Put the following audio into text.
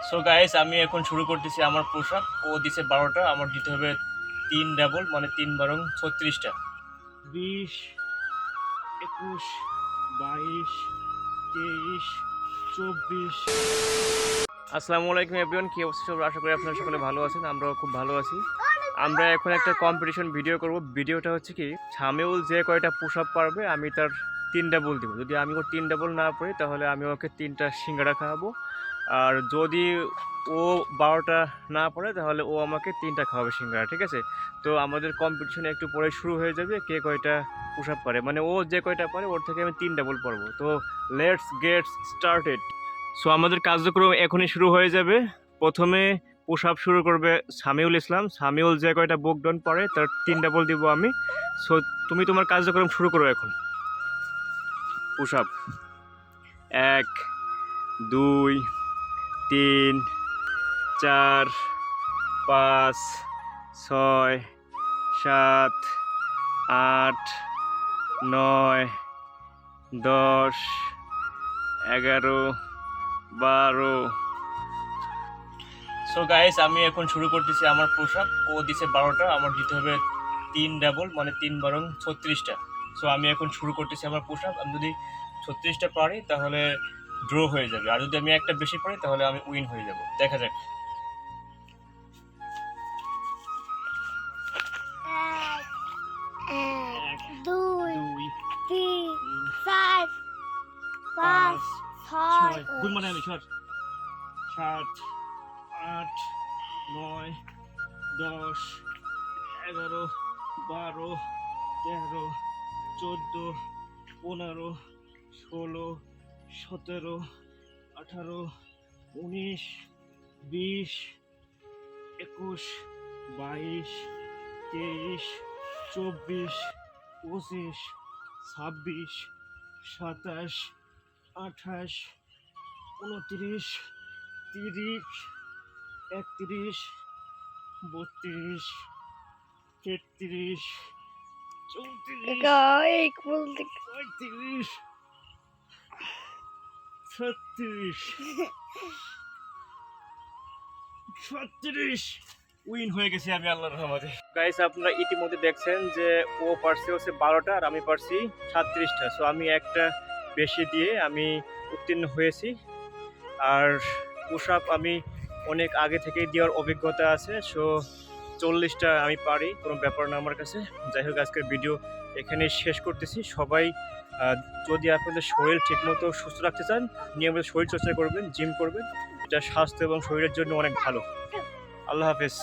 So guys, আমি এখন শুরু করতেছি আমার পোশাক। ও দিছে 12টা, আমার দিতে হবে 3 ডাবল, মানে 3 × 36টা। 20, 21, 22, 23, 24। আসসালামু আলাইকুম এভরিওয়ান, কি অবস্থা সব? আশা করি আপনারা সকলে ভালো আছেন, আমরাও খুব ভালো আছি। আমরা এখন একটা কম্পিটিশন ভিডিও করব। ভিডিওটা হচ্ছে কি, সামিউল যে কয়টা পুশ আপ পারবে আমি তার 3 ডাবল দিব। যদি আমি ওর 3 ডাবল না পারি তাহলে আমি ওকে 3টা সিঙ্গাড়া খাওয়াবো। আর যদি ও 12টা না পারে তাহলে ও আমাকে 3টা খাওয়াবে সিঙ্গাড়া, ঠিক আছে? তো আমাদের কম্পিটিশন একটু পরে শুরু হয়ে যাবে, কে কয়টা পুশ আপ পারে। মানে ও যে কয়টা পারে ওর থেকে আমি 3 ডাবল পারবো। তো লেটস গেট স্টার্টেড। সো আমাদের কার্যক্রম এখনই শুরু হয়ে যাবে। প্রথমে পুশ আপ শুরু করবে সামিউল ইসলাম। সামিউল যে কয়টা বুক ডাউন পারে তার 3 ডাবল দিব আমি। সো তুমি তোমার কার্যক্রম শুরু করো এখন। Push up 1, 2, 3, 4, 5, 6, 7, 8, 9, 10, 11, 12। সো গাইস, আমি এখন শুরু করতেছি আমার পোশাক। ও দিছে 12টা, আমার দিতে হবে 3 ডাবল, মানে 3 × 36টা। সো আমি এখন শুরু করতেছি আমার পোশাক। আমি যদি 36টা পারি তাহলে ড্র হয়ে যাবে, আর যদি আমি একটা বেশি পারি তাহলে আমি উইন হয়ে যাব। দেখা যাক। এক, 1, দুই, 2, তিন, 3, চার, পাঁচ, 5, ছয়, 6, গুণ মানে আমি 7, 8, 9, 10, 11, 12, 13, 14, 15, 16, 17, 18, 19, 20, 21, 22, 23, 24, 25, 26, 27, 28, 29, 30, 31, 32, 33, 34, এক বলতে 35, 36, 37। উইন হয়ে গেছি আমি আল্লাহর রহমতে। গাইস, আপনারা ইতিমধ্যে দেখছেন যে ও পারছে হচ্ছে 12টা আর আমি পারছি 37টা। সো আমি একটা বেশি দিয়ে আমি উত্তীর্ণ হয়েছি। আর পুশ আপ আমি অনেক আগে থেকেই দেওয়ার অভিজ্ঞতা আছে। সো 40টা আমি পারি, কোনো ব্যাপার না আমার কাছে। যাই হোক, আজকের ভিডিও এখানেই শেষ করতেছি। সবাই যদি আপনাদের শরীর ঠিকমতো সুস্থ রাখতে চান, নিয়মিত শরীর চর্চা করবেন, জিম করবেন। এটা স্বাস্থ্য এবং শরীরের জন্য অনেক ভালো। আল্লাহ হাফেজ।